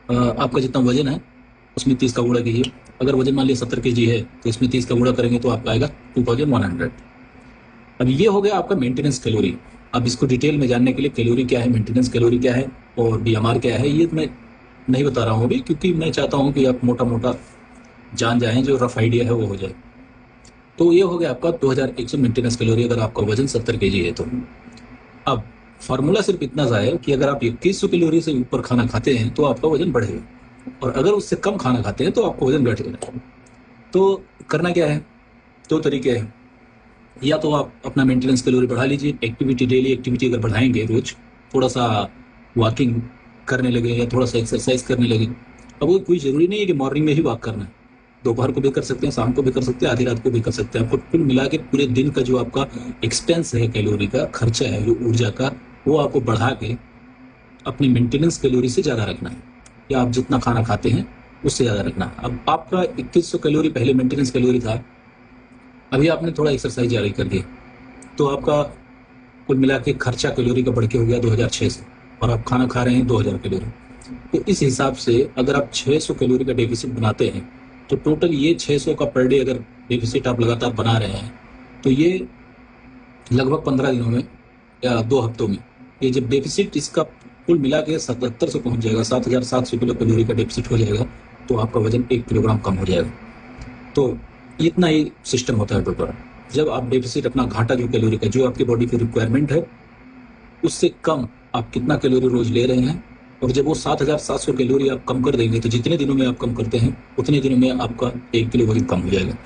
आपका जितना वजन है उसमें 30 का गुणा कीजिए। अगर वजन मान लिया 70 kg है तो इसमें 30 का गुणा करेंगे तो आपका आएगा 2100। अब ये हो गया आपका मेंटेनेंस कैलोरी। अब इसको डिटेल में जानने के लिए कैलोरी क्या है, मेंटेनेंस कैलोरी क्या है और बीएमआर क्या है, ये मैं नहीं बता रहा हूँ अभी, क्योंकि मैं चाहता हूँ कि आप मोटा मोटा जान जाएं, जो रफ आइडिया है वो हो जाए। तो ये हो गया आपका 2100 मेंटेनेंस कैलोरी अगर आपका वजन 70 kg है तो। अब फार्मूला सिर्फ इतना सा है कि अगर आप 2100 कैलोरी से ऊपर खाना खाते हैं तो आपका वजन बढ़ेगा, और अगर उससे कम खाना खाते हैं तो आपका वजन घटेगा। तो करना क्या है, दो तरीके हैं। या तो आप अपना मेंटेनेंस कैलोरी बढ़ा लीजिए, एक्टिविटी, डेली एक्टिविटी अगर बढ़ाएंगे, रोज थोड़ा सा वॉकिंग करने लगे या थोड़ा सा एक्सरसाइज करने लगे। अब वो कोई जरूरी नहीं है कि मॉर्निंग में ही वॉक करना है, दोपहर को भी कर सकते हैं, शाम को भी कर सकते हैं, आधी रात को भी कर सकते हैं। आपको कुल मिला के पूरे दिन का जो आपका एक्सपेंस है, कैलोरी का खर्चा है, जो ऊर्जा का, वो आपको बढ़ा के अपनी मेंटेनेंस कैलोरी से ज़्यादा रखना है, या आप जितना खाना खाते हैं उससे ज़्यादा रखना है। अब आपका 2100 कैलोरी पहले मेंटेनेंस कैलोरी था, अभी आपने थोड़ा एक्सरसाइज जारी कर दिया तो आपका कुल मिला के खर्चा कैलोरी का बढ़ के हो गया 2600, और आप खाना खा रहे हैं 2000 कैलोरी। तो इस हिसाब से अगर आप 600 कैलोरी का डेफिसिट बनाते हैं तो टोटल ये 600 का पर डे अगर डेफिसिट आप लगातार बना रहे हैं तो ये लगभग 15 दिनों में या 2 हफ्तों में ये जब डेफिसिट इसका कुल मिला के 77 से पहुंच जाएगा, 7700 किलो कैलोरी का डेफिसिट हो जाएगा, तो आपका वजन 1 किलोग्राम कम हो जाएगा। तो इतना ही सिस्टम होता है टोटल। जब आप डेफिसिट अपना घाटा जो कैलोरी का, जो आपकी बॉडी की रिक्वायरमेंट है उससे कम आप कितना कैलोरी रोज ले रहे हैं, और जब वो 7700 कैलोरी आप कम कर देंगे तो जितने दिनों में आप कम करते हैं उतने दिनों में आपका 1 किलो वजन कम हो जाएगा।